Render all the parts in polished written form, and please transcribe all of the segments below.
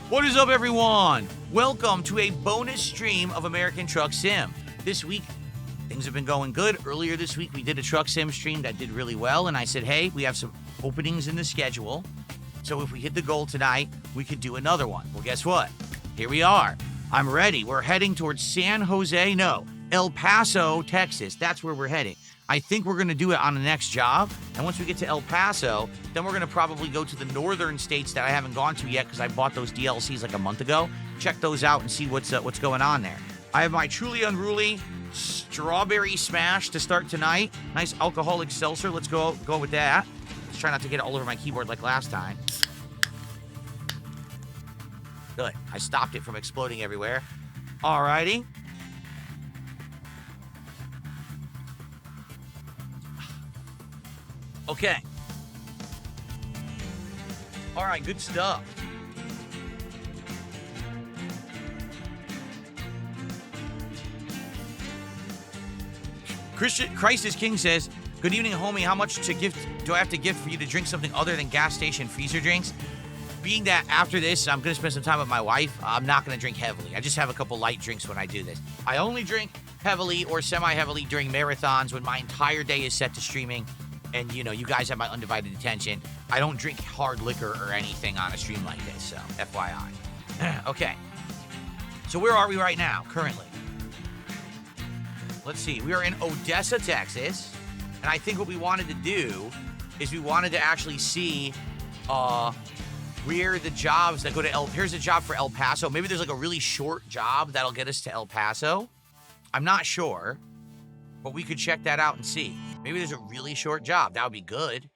What is up, everyone? Welcome to a bonus stream of American Truck Sim. This week, things have been going good. Earlier this week, we did a Truck Sim stream that did really well, and I said, hey, we have some openings in the schedule, so if we hit the goal tonight, we could do another one. Well, guess what? Here we are. I'm ready. We're heading towards El Paso, Texas. That's where we're heading. I think we're going to do it on the next job. And once we get to El Paso, then we're going to probably go to the northern states that I haven't gone to yet because I bought those DLCs like a month ago. Check those out and see what's going on there. I have my Truly Unruly Strawberry Smash to start tonight. Nice alcoholic seltzer. Let's go with that. Let's try not to get it all over my keyboard like last time. Good. I stopped it from exploding everywhere. Alrighty. Okay. All right, good stuff. Christ is King says, good evening, homie. How much do I have to give for you to drink something other than gas station freezer drinks? Being that after this, I'm going to spend some time with my wife, I'm not going to drink heavily. I just have a couple light drinks when I do this. I only drink heavily or semi-heavily during marathons when my entire day is set to streaming. And, you know, you guys have my undivided attention. I don't drink hard liquor or anything on a stream like this, so FYI. Okay. So where are we right now, currently? Let's see. We are in Odessa, Texas. And I think what we wanted to do is we wanted to actually see where the jobs that go to here's a job for El Paso. Maybe there's like a really short job that'll get us to El Paso. I'm not sure, but we could check that out and see. Maybe there's a really short job. That would be good.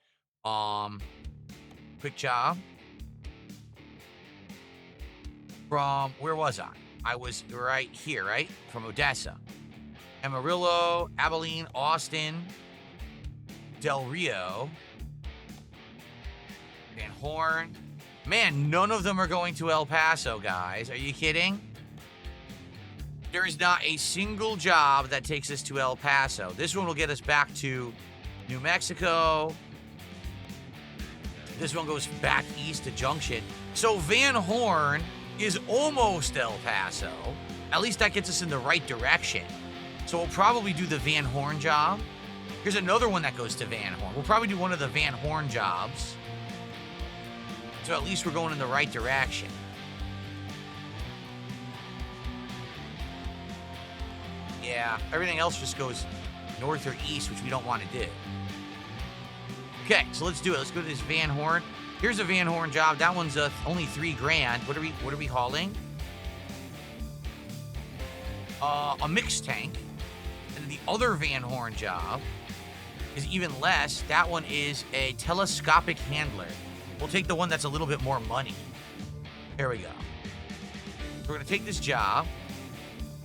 Quick job. From, where was I? I was right here, right? From Odessa. Amarillo, Abilene, Austin, Del Rio, Van Horn. Man, none of them are going to El Paso, guys. Are you kidding? There is not a single job that takes us to El Paso. This one will get us back to New Mexico. This one goes back east to Junction. So Van Horn is almost El Paso. At least that gets us in the right direction. So we'll probably do the Van Horn job. Here's another one that goes to Van Horn. We'll probably do one of the Van Horn jobs. So at least we're going in the right direction. Yeah, everything else just goes north or east, which we don't want to do. Okay, so let's do it. Let's go to this Van Horn. Here's a Van Horn job. That one's only $3,000. What are we hauling? A mixed tank. And the other Van Horn job is even less. That one is a telescopic handler. We'll take the one that's a little bit more money. There we go. So we're gonna take this job.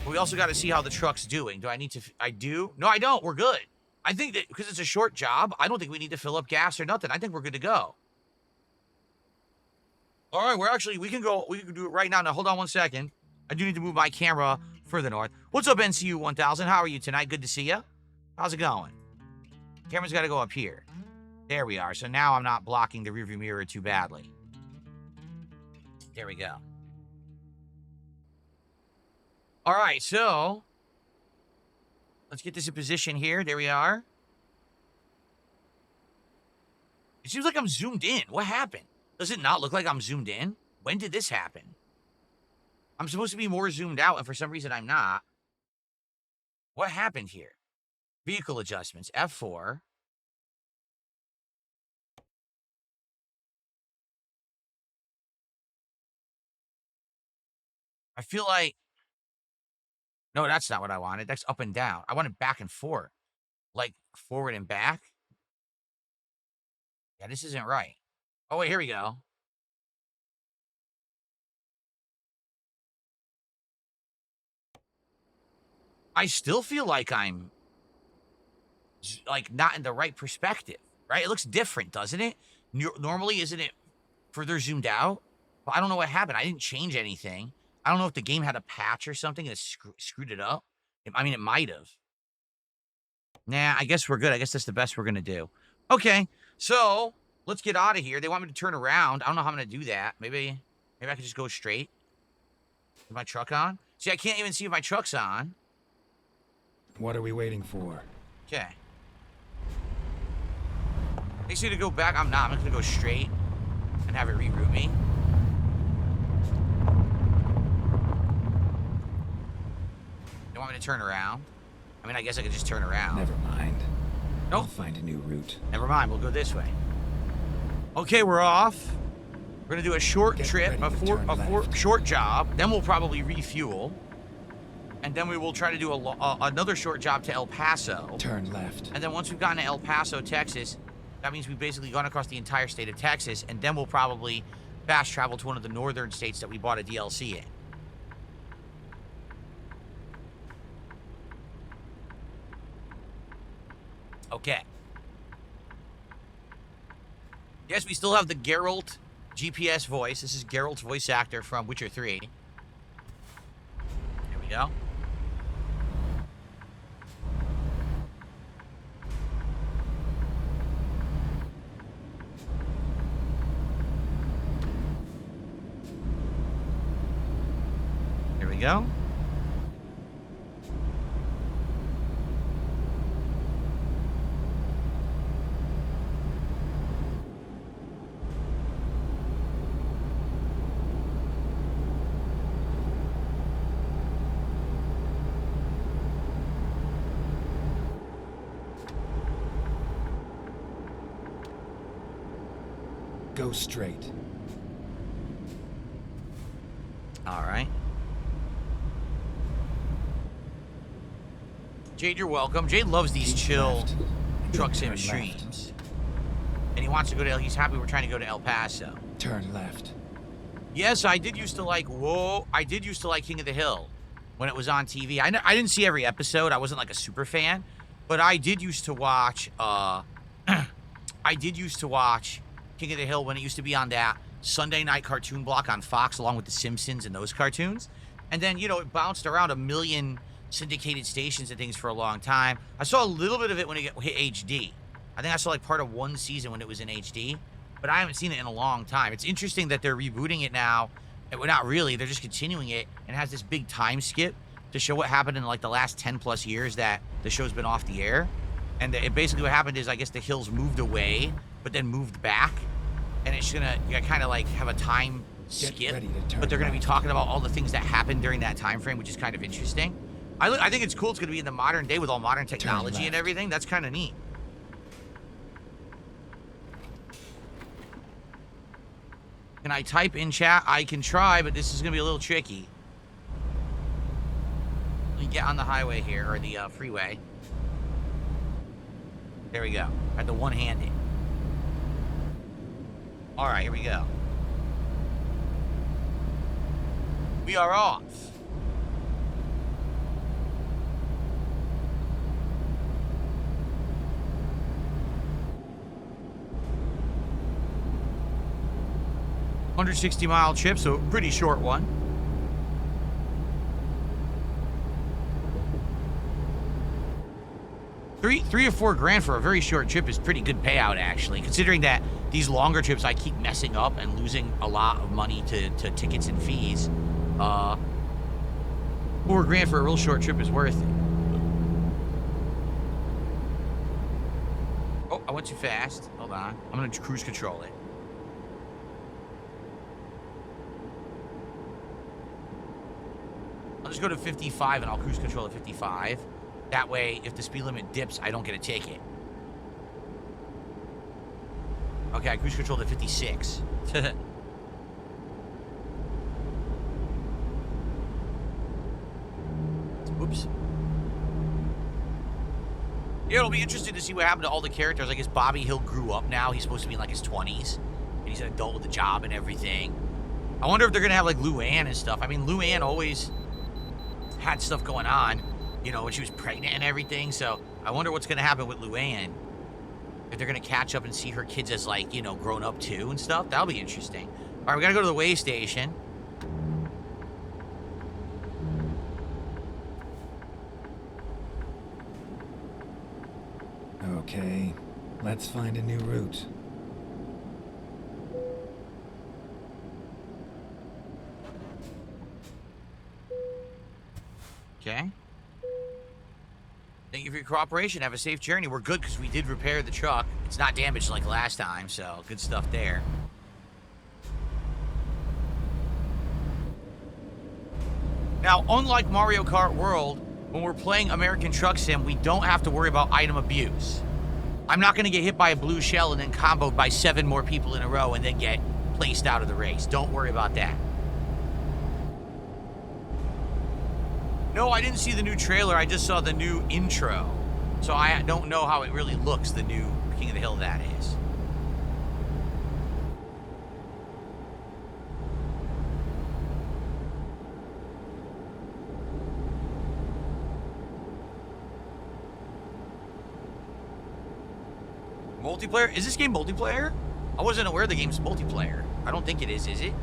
But we also got to see how the truck's doing. Do I need to? I do? No, I don't. We're good. I think that because it's a short job, I don't think we need to fill up gas or nothing. I think we're good to go. All right, we can go. We can do it right now. Now, hold on one second. I do need to move my camera further north. What's up, NCU 1000? How are you tonight? Good to see you. How's it going? Camera's got to go up here. There we are. So now I'm not blocking the rearview mirror too badly. There we go. All right, so let's get this in position here. There we are. It seems like I'm zoomed in. What happened? Does it not look like I'm zoomed in? When did this happen? I'm supposed to be more zoomed out, and for some reason I'm not. What happened here? Vehicle adjustments, F4. I feel like... No, that's not what I wanted. That's up and down. I wanted back and forth. Like, forward and back. Yeah, this isn't right. Oh, wait, here we go. I still feel like I'm, like, not in the right perspective, right? It looks different, doesn't it? Normally, isn't it further zoomed out? Well, I don't know what happened. I didn't change anything. I don't know if the game had a patch or something that screwed it up. I mean, it might have. Nah, I guess we're good. I guess that's the best we're going to do. Okay, so let's get out of here. They want me to turn around. I don't know how I'm going to do that. Maybe Maybe I could just go straight. Is my truck on? See, I can't even see if my truck's on. What are we waiting for? Okay. They say to go back. I'm not. I'm gonna go straight and have it reroute me. You want me to turn around? I mean, I guess I could just turn around. Never mind. Nope. I'll find a new route. Never mind. We'll go this way. Okay, we're off. We're gonna do a short trip, a short job. Then we'll probably refuel, and then we will try to do another short job to El Paso. Turn left. And then once we've gotten to El Paso, Texas, that means we've basically gone across the entire state of Texas, and then we'll probably fast travel to one of the northern states that we bought a DLC in. Okay. Yes, we still have the Geralt GPS voice. This is Geralt's voice actor from Witcher 3. Here we go. Here we go. Go straight. All right. Jade, you're welcome. Jade loves these chill truck sim streams. And he wants to go to, he's happy we're trying to go to El Paso. Turn left. Yes, I did used to like, I did used to like King of the Hill when it was on TV. I didn't see every episode. I wasn't like a super fan. But I did used to watch, King of the Hill when it used to be on that Sunday night cartoon block on Fox along with The Simpsons and those cartoons. And then, you know, it bounced around a million syndicated stations and things for a long time. I saw a little bit of it when it hit HD. I think I saw like part of one season when it was in HD, but I haven't seen it in a long time. It's interesting that they're rebooting it now. Well, not really. They're just continuing it and it has this big time skip to show what happened in like the last 10 plus years that the show's been off the air. And it basically what happened is I guess the Hills moved away, but then moved back. And it's gonna kind of like have a time skip, but they're gonna be talking about all the things that happened during that time frame, which is kind of interesting. I think it's cool. It's gonna be in the modern day with all modern technology and everything. That's kind of neat. Can I type in chat? I can try, but this is gonna be a little tricky. Let me get on the highway here, or the freeway. There we go. At the one-handed. All right, here we go. We are off. $160-mile trip, so pretty short one. Three or $4 grand for a very short trip is pretty good payout, actually, considering that these longer trips I keep messing up and losing a lot of money to tickets and fees. $4 grand for a real short trip is worth it. Oh, I went too fast. Hold on. I'm gonna cruise control it. I'll just go to 55 and I'll cruise control at 55. That way, if the speed limit dips, I don't get a ticket. Okay, I cruise control at 56. Oops. Yeah, it'll be interesting to see what happened to all the characters. I guess Bobby Hill grew up now. He's supposed to be in like his 20s. And he's an adult with a job and everything. I wonder if they're going to have like Luann and stuff. I mean, Luann always had stuff going on, you know, when she was pregnant and everything. So I wonder what's going to happen with Luann. If they're going to catch up and see her kids as like, you know, grown up too and stuff. That'll be interesting. All right, we got to go to the way station. Okay, let's find a new route. Okay. Thank you for your cooperation. Have a safe journey. We're good because we did repair the truck. It's not damaged like last time, so good stuff there. Now, unlike Mario Kart World, when we're playing American Truck Sim, we don't have to worry about item abuse. I'm not going to get hit by a blue shell and then comboed by 7 more people in a row and then get placed out of the race. Don't worry about that. No, I didn't see the new trailer. I just saw the new intro. So I don't know how it really looks, the new King of the Hill that is. Multiplayer? Is this game multiplayer? I wasn't aware the game's multiplayer. I don't think it is it?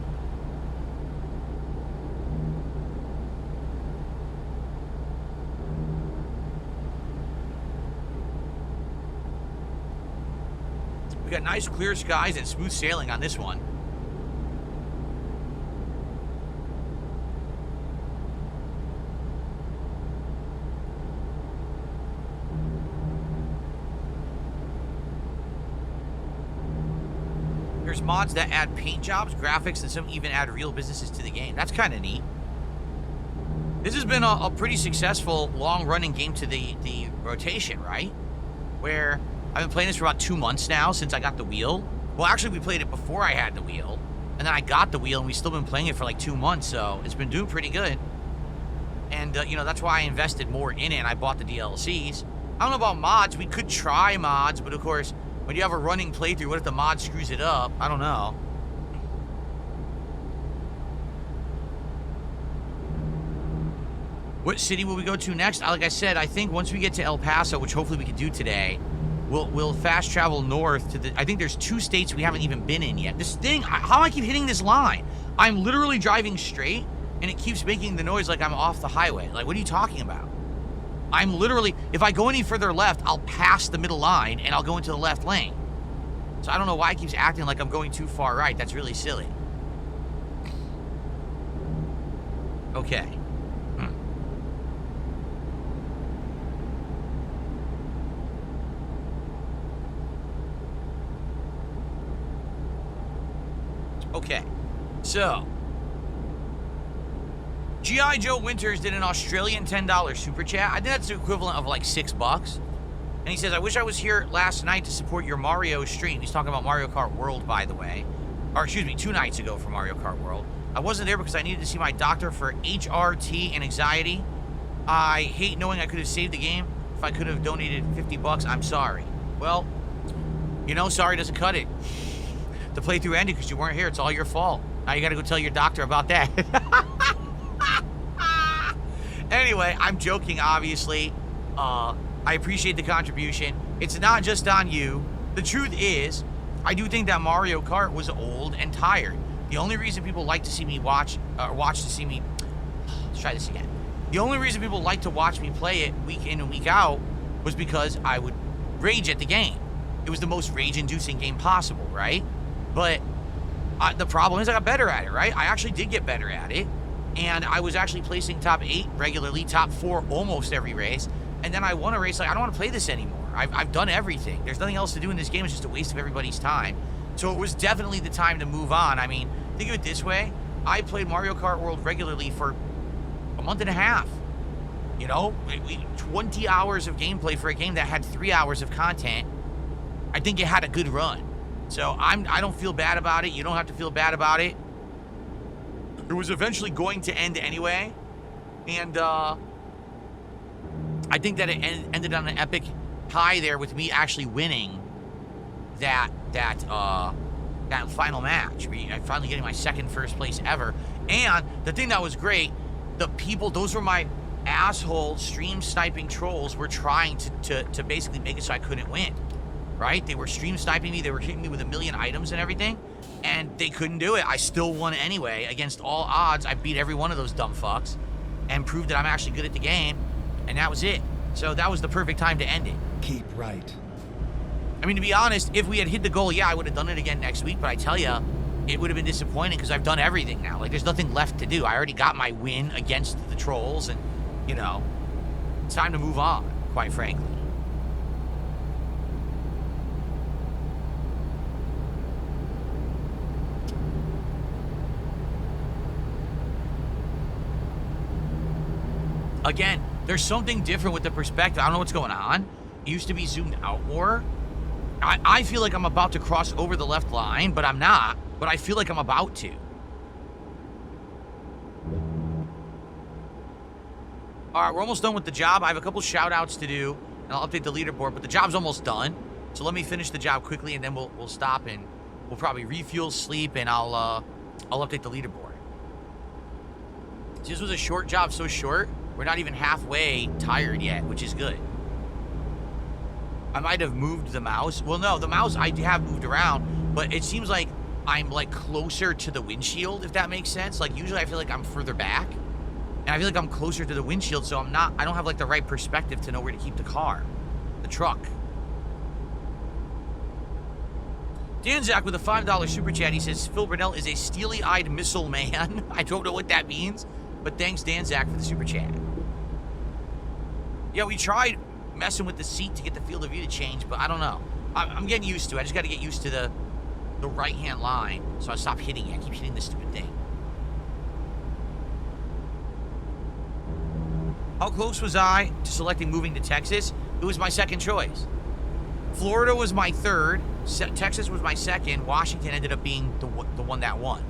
We got nice clear skies and smooth sailing on this one. There's mods that add paint jobs, graphics, and some even add real businesses to the game. That's kind of neat. This has been a pretty successful, long-running game to the rotation, right? Where I've been playing this for about 2 months now since I got the wheel. Well, actually, we played it before I had the wheel. And then I got the wheel, and we've still been playing it for like 2 months, so it's been doing pretty good. And, you know, that's why I invested more in it, and I bought the DLCs. I don't know about mods. We could try mods, but of course, when you have a running playthrough, what if the mod screws it up? I don't know. What city will we go to next? Like I said, I think once we get to El Paso, which hopefully we can do today, we'll fast travel north to the... I think there's 2 states we haven't even been in yet. This thing, how do I keep hitting this line? I'm literally driving straight, and it keeps making the noise like I'm off the highway. Like, what are you talking about? I'm literally... If I go any further left, I'll pass the middle line, and I'll go into the left lane. So I don't know why it keeps acting like I'm going too far right. That's really silly. Okay. Okay, so G.I. Joe Winters did an Australian $10 super chat. I think that's the equivalent of like $6. And he says, I wish I was here last night to support your Mario stream. He's talking about Mario Kart World, by the way. Or excuse me, 2 nights ago for Mario Kart World. I wasn't there because I needed to see my doctor for HRT and anxiety. I hate knowing I could have saved the game. If I could have donated $50, I'm sorry. Well, you know, sorry doesn't cut it. The playthrough ended because you weren't here. It's all your fault. Now you got to go tell your doctor about that. Anyway, I'm joking, obviously. I appreciate the contribution. It's not just on you. The truth is, I do think that Mario Kart was old and tired. The only reason people like to see me watch to see me... Let's try this again. The only reason people like to watch me play it week in and week out was because I would rage at the game. It was the most rage-inducing game possible, right? But the problem is I got better at it, right? I actually did get better at it. And I was actually placing top 8 regularly, top 4 almost every race. And then I won a race. Like, I don't want to play this anymore. I've done everything. There's nothing else to do in this game. It's just a waste of everybody's time. So it was definitely the time to move on. I mean, think of it this way. I played Mario Kart World regularly for a month and a half. You know, 20 hours of gameplay for a game that had 3 hours of content. I think it had a good run. So I don't feel bad about it. You don't have to feel bad about it. It was eventually going to end anyway. And I think that it ended on an epic high there with me actually winning that final match. I finally getting my second first place ever. And the thing that was great, the people, those were my asshole stream sniping trolls, were trying to basically make it so I couldn't win. Right? They were stream sniping me. They were hitting me with a million items and everything. And they couldn't do it. I still won anyway. Against all odds, I beat every one of those dumb fucks and proved that I'm actually good at the game. And that was it. So that was the perfect time to end it. Keep right. I mean, to be honest, if we had hit the goal, yeah, I would have done it again next week. But I tell you, it would have been disappointing because I've done everything now. Like, there's nothing left to do. I already got my win against the trolls. And you know, it's time to move on, quite frankly. Again, there's something different with the perspective. I don't know what's going on. It used to be zoomed out more. I feel like I'm about to cross over the left line, but I'm not. But I feel like I'm about to. All right, we're almost done with the job. I have a couple shout outs to do, and I'll update the leaderboard, but the job's almost done. So let me finish the job quickly, and then we'll stop, and we'll probably refuel, sleep, and I'll update the leaderboard. This was a short job, so short, we're not even halfway tired yet, which is good. I might have moved the mouse. Well, no, the mouse I have moved around, but it seems like I'm like closer to the windshield, if that makes sense. Like usually I feel like I'm further back, and I feel like I'm closer to the windshield, so I don't have like the right perspective to know where to keep the car, the truck. Danzak with a $5 super chat. He says, Phil Burnell is a steely-eyed missile man. I don't know what that means, but thanks, Danzak, for the super chat. Yeah, we tried messing with the seat to get the field of view to change, but I don't know. I'm getting used to it. I just got to get used to the right-hand line, so I stop hitting it. I keep hitting this stupid thing. How close was I to selecting moving to Texas? It was my second choice. Florida was my third. Texas was my second. Washington ended up being the one that won.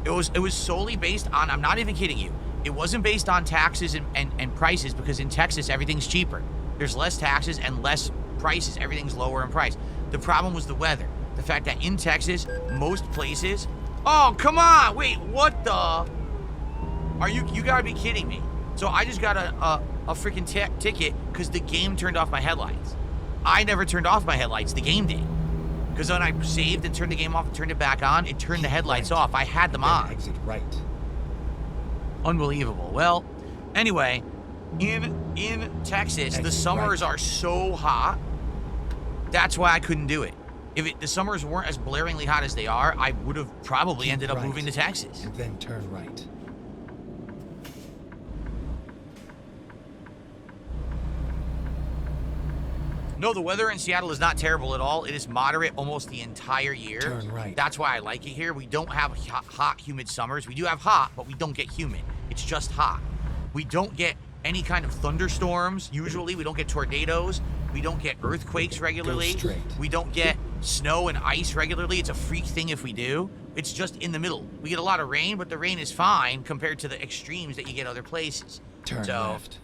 It was solely based on, I'm not even kidding you, it wasn't based on taxes and prices, because in Texas, everything's cheaper. There's less taxes and less prices. Everything's lower in price. The problem was the weather. The fact that in Texas, most places... Oh, come on! Wait, what the... Are you gotta be kidding me. So I just got a freaking ticket because the game turned off my headlights. I never turned off my headlights. The game did. Because when I saved and turned the game off and turned it back on, it turned the headlights off. I had them on. Exit right. Unbelievable. Well, anyway, in Texas, the summers are so hot. That's why I couldn't do it. If the summers weren't as blaringly hot as they are, I would have probably ended up moving to Texas. And then turn right. No, the weather in Seattle is not terrible at all. It is moderate almost the entire year. Turn right. That's why I like it here. We don't have hot, humid summers. We do have hot, but we don't get humid. It's just hot. We don't get any kind of thunderstorms. Usually, we don't get tornadoes. We don't get earthquakes regularly. Go straight. We don't get snow and ice regularly. It's a freak thing if we do. It's just in the middle. We get a lot of rain, but the rain is fine compared to the extremes that you get other places. Turn left.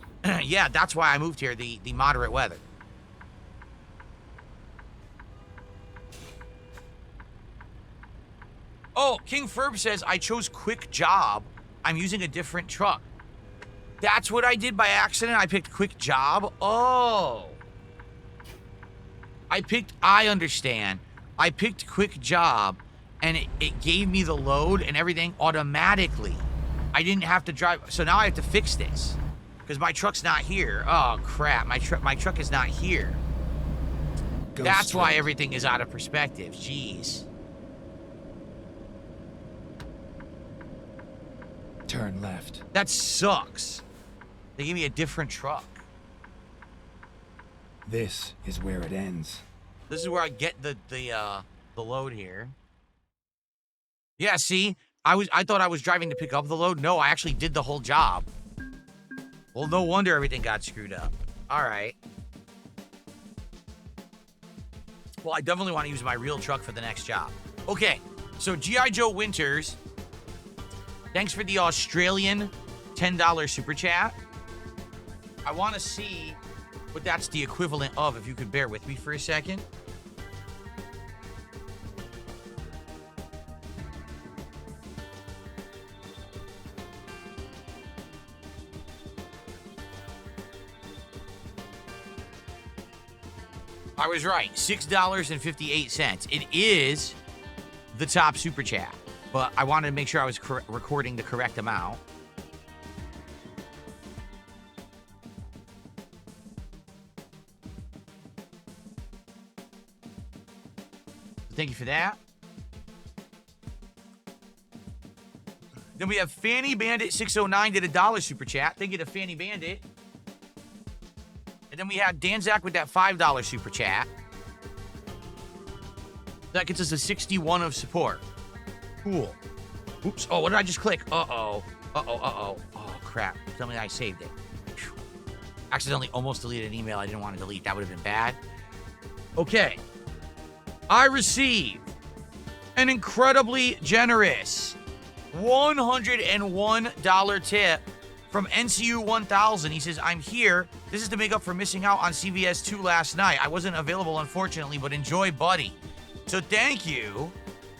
Yeah, that's why I moved here, the moderate weather. Oh, King Ferb says, I chose quick job. I'm using a different truck. That's what I did by accident. I picked quick job. Oh. I understand. I picked quick job, and it gave me the load and everything automatically. I didn't have to drive. So now I have to fix this because my truck's not here. Oh, crap. My truck is not here. That's why everything is out of perspective. Jeez. Turn left. That sucks. They gave me a different truck. This is where it ends. This is where I get the load here. Yeah, see? I thought I was driving to pick up the load. No, I actually did the whole job. Well, no wonder everything got screwed up. All right. Well, I definitely want to use my real truck for the next job. Okay, so G.I. Joe Winters, thanks for the Australian $10 super chat. I want to see what that's the equivalent of, if you could bear with me for a second. I was right, $6.58. It is the top super chat, but I wanted to make sure I was recording the correct amount. Thank you for that. Then we have Fanny Bandit 609 did a $1 super chat. Thank you to Fanny Bandit. And then we had Danzak with that $5 super chat. That gets us a 61 of support. Cool. Oops. Oh, what did I just click? Uh-oh. Uh-oh. Oh, crap. Tell me I saved it. Whew. Accidentally almost deleted an email I didn't want to delete. That would have been bad. Okay. I received an incredibly generous $101 tip from NCU 1000. He says, I'm here. This is to make up for missing out on CVS 2 last night. I wasn't available, unfortunately, but enjoy, buddy. So thank you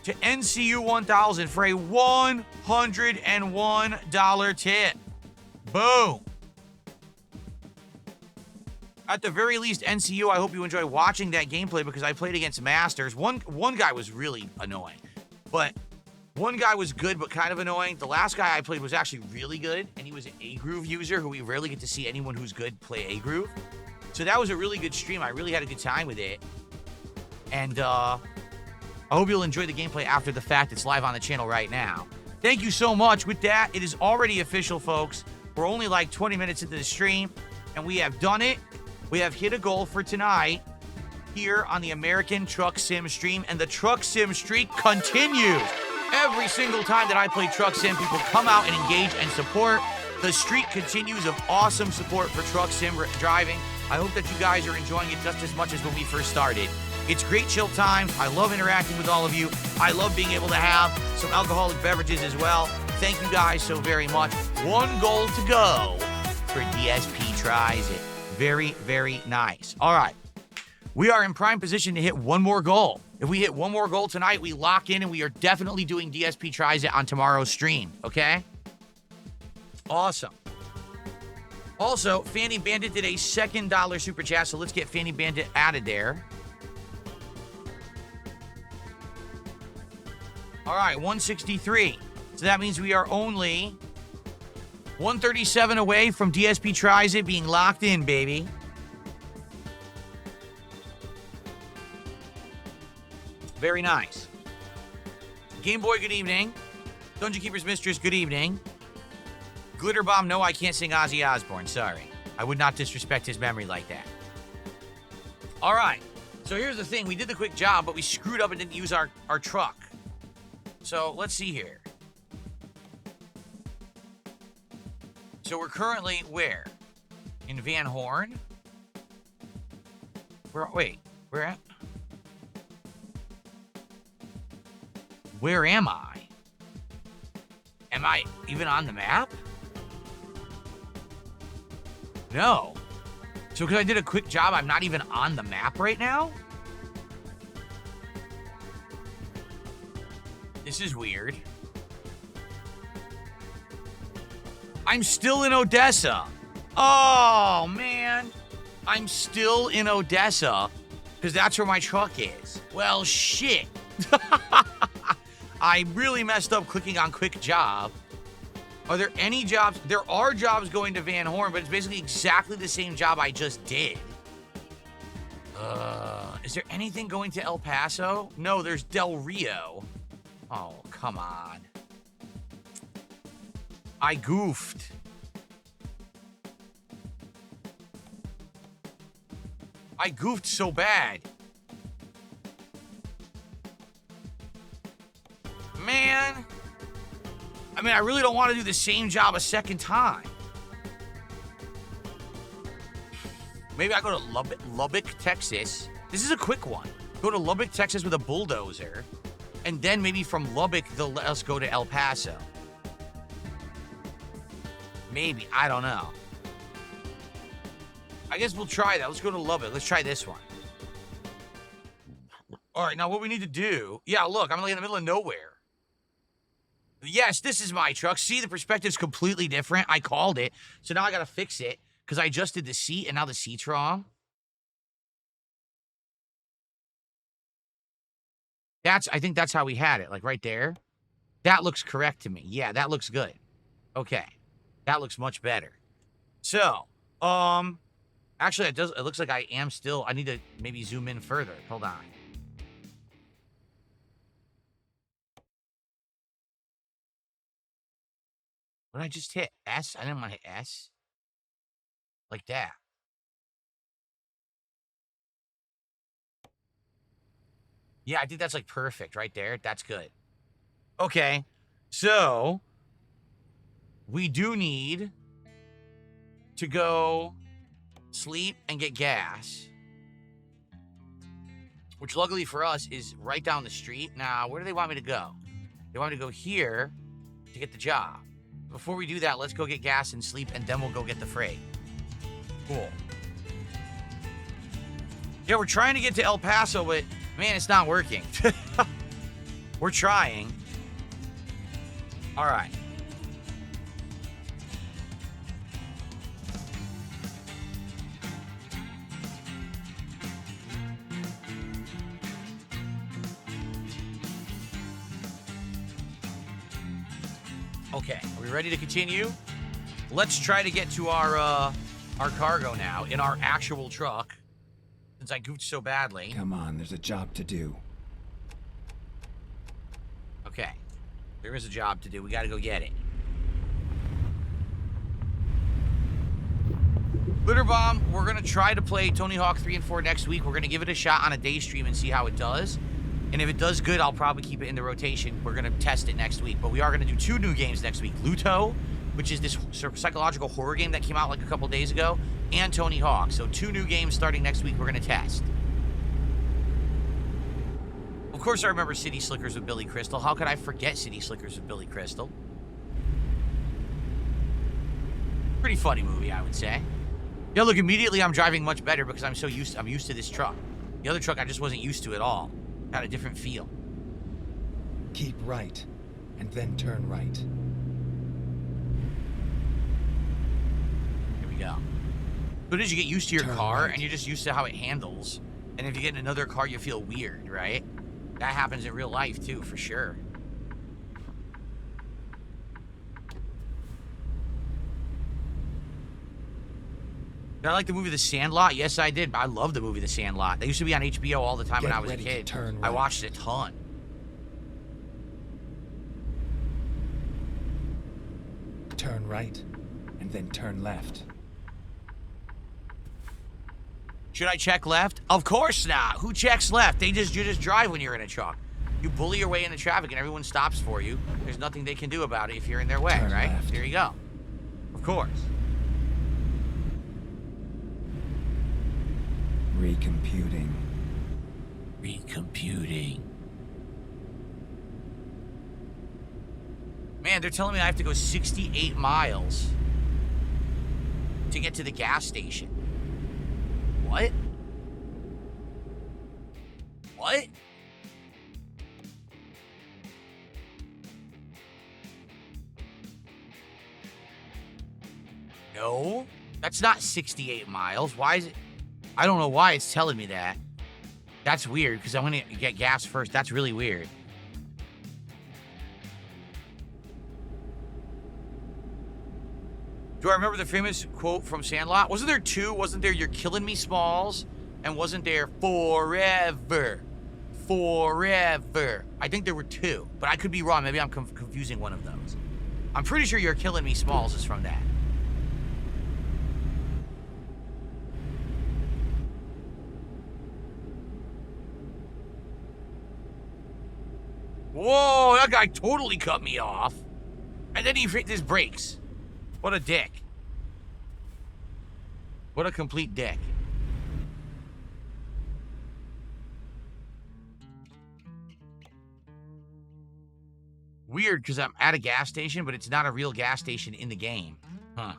to NCU 1000 for a $101 tip. Boom. At the very least, NCU, I hope you enjoy watching that gameplay because I played against Masters. One guy was really annoying, but one guy was good but kind of annoying. The last guy I played was actually really good, and he was an A-Groove user who we rarely get to see anyone who's good play A-Groove. So that was a really good stream. I really had a good time with it. And I hope you'll enjoy the gameplay after the fact. It's live on the channel right now. Thank you so much. With that, it is already official, folks. We're only like 20 minutes into the stream, and we have done it. We have hit a goal for tonight here on the American Truck Sim stream, and the Truck Sim streak continues. Every single time that I play Truck Sim, people come out and engage and support. The streak continues of awesome support for Truck Sim driving. I hope that you guys are enjoying it just as much as when we first started. It's great chill times. I love interacting with all of you. I love being able to have some alcoholic beverages as well. Thank you guys so very much. One goal to go for DSP Tries It. Very, very nice. All right. We are in prime position to hit one more goal. If we hit one more goal tonight, we lock in and we are definitely doing DSP Tries It on tomorrow's stream, okay? Awesome. Also, Fanny Bandit did a second $1 super chat, so let's get Fanny Bandit added there. All right, 163. So that means we are only 137 away from DSP Tries It being locked in, baby. Very nice. Game Boy, good evening. Dungeon Keeper's Mistress, good evening. Glitter Bomb, no, I can't sing Ozzy Osbourne. Sorry. I would not disrespect his memory like that. All right. So here's the thing. We did the quick job, but we screwed up and didn't use our truck. So let's see here. So we're currently where? In Van Horn? Wait, where at? Where am I? Am I even on the map? No. So because I did a quick job, I'm not even on the map right now? This is weird. I'm still in Odessa. Oh, man. I'm still in Odessa because that's where my truck is. Well, shit. I really messed up clicking on quick job. Are there any jobs? There are jobs going to Van Horn, but it's basically exactly the same job I just did. Is there anything going to El Paso? No, there's Del Rio. Oh, come on. I goofed. I goofed so bad. Man. I mean, I really don't want to do the same job a second time. Maybe I go to Lubbock, Texas. This is a quick one. Go to Lubbock, Texas with a bulldozer. And then maybe from Lubbock, they'll let us go to El Paso. Maybe. I don't know. I guess we'll try that. Let's go to Lubbock. Let's try this one. All right, now what we need to do... Yeah, look, I'm like in the middle of nowhere. Yes, this is my truck. See, the perspective's completely different. I called it. So now I got to fix it because I just did the seat and now the seat's wrong. I think that's how we had it, like right there. That looks correct to me. Yeah, that looks good. Okay. That looks much better. So, actually, it looks like I am still, I need to maybe zoom in further. Hold on. What did I just hit? S? I didn't want to hit S. Like that. Yeah, I think that's like perfect right there. That's good. Okay. So we do need to go sleep and get gas, which luckily for us is right down the street. Now, where do they want me to go? They want me to go here to get the job. Before we do that, let's go get gas and sleep, and then we'll go get the freight. Cool. Yeah, we're trying to get to El Paso, but man, it's not working. We're trying. All right. Okay, are we ready to continue? Let's try to get to our cargo now in our actual truck, since I goofed so badly. Come on, there's a job to do. Okay, there is a job to do. We got to go get it. Glitter Bomb, we're going to try to play Tony Hawk 3 and 4 next week. We're going to give it a shot on a day stream and see how it does. And if it does good, I'll probably keep it in the rotation. We're going to test it next week. But we are going to do 2 new games next week. Luto, which is this psychological horror game that came out like a couple days ago, and Tony Hawk. So 2 new games starting next week we're going to test. Of course I remember City Slickers with Billy Crystal. How could I forget City Slickers with Billy Crystal? Pretty funny movie, I would say. Yeah, look, immediately I'm driving much better because I'm used to this truck. The other truck I just wasn't used to at all. Got a different feel. Keep right, and then turn right. Here we go. But as you get used to your Turn car, right. and you're just used to how it handles, and if you get in another car, you feel weird, right? That happens in real life, too, for sure. Did I like the movie The Sandlot? Yes, I did. I love the movie The Sandlot. They used to be on HBO all the time when I was a kid. Turn I right. watched it a ton. Turn right, and then turn left. Should I check left? Of course not. Who checks left? You just drive when you're in a truck. You bully your way into traffic and everyone stops for you. There's nothing they can do about it if you're in their way, Turn right? left. There you go. Of course. Recomputing. Recomputing. Man, they're telling me I have to go 68 miles to get to the gas station. What? What? No, that's not 68 miles. Why is it? I don't know why it's telling me that. That's weird, because I'm going to get gas first. That's really weird. Do I remember the famous quote from Sandlot? Wasn't there 2? Wasn't there "You're killing me, Smalls"? And wasn't there "Forever"? Forever. I think there were 2, but I could be wrong. Maybe I'm confusing one of those. I'm pretty sure "You're killing me, Smalls" is from that. Whoa, that guy totally cut me off. And then he hit his brakes. What a dick. What a complete dick. Weird, because I'm at a gas station, but it's not a real gas station in the game. Huh.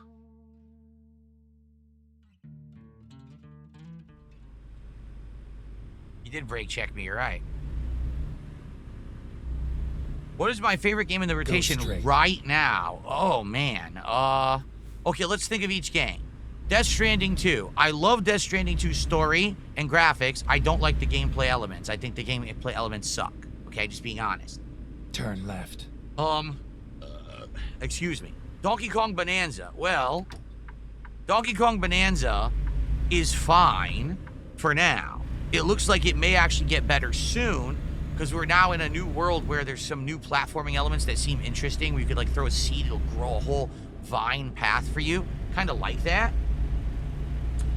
You did brake check me, you're right. What is my favorite game in the rotation right now? Oh, man. Okay, let's think of each game. Death Stranding 2. I love Death Stranding 2's story and graphics. I don't like the gameplay elements. I think the gameplay elements suck. Okay, just being honest. Turn left. Excuse me. Donkey Kong Bonanza. Well, Donkey Kong Bonanza is fine for now. It looks like it may actually get better soon, because we're now in a new world where there's some new platforming elements that seem interesting, where you could like throw a seed, it'll grow a whole vine path for you. Kind of like that.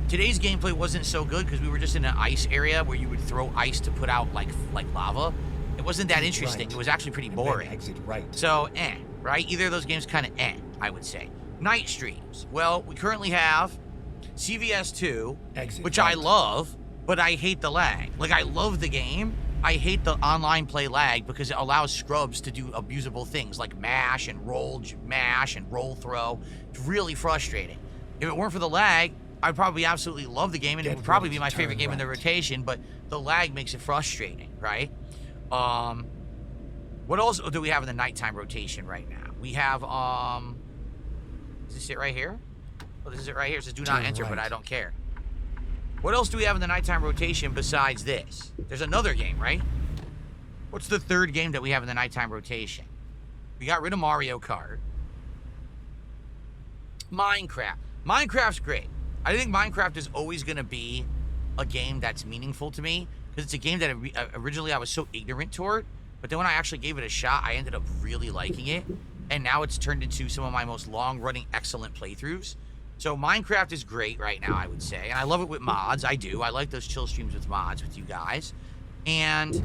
Today's gameplay wasn't so good because we were just in an ice area where you would throw ice to put out like lava. It wasn't that interesting. It was actually pretty boring. Exit right. So, right? Either of those games kind of I would say. Night streams. Well, we currently have CVS2, which I love, but I hate the lag. Like, I love the game. I hate the online play lag because it allows scrubs to do abusable things like mash and roll throw. It's really frustrating. If it weren't for the lag, I'd probably absolutely love the game, and it would probably be my favorite game in the rotation, but the lag makes it frustrating, right? What else do we have in the nighttime rotation right now? We have, is this it right here? Oh, this is it right here. It says do not enter, but I don't care. What else do we have in the nighttime rotation besides this? There's another game, right? What's the third game that we have in the nighttime rotation? We got rid of Mario Kart. Minecraft. Minecraft's great. I think Minecraft is always going to be a game that's meaningful to me because it's a game that originally I was so ignorant toward, but then when I actually gave it a shot, I ended up really liking it, and now it's turned into some of my most long-running, excellent playthroughs. So Minecraft is great right now, I would say, and I love it with mods. I do. I like those chill streams with mods with you guys. And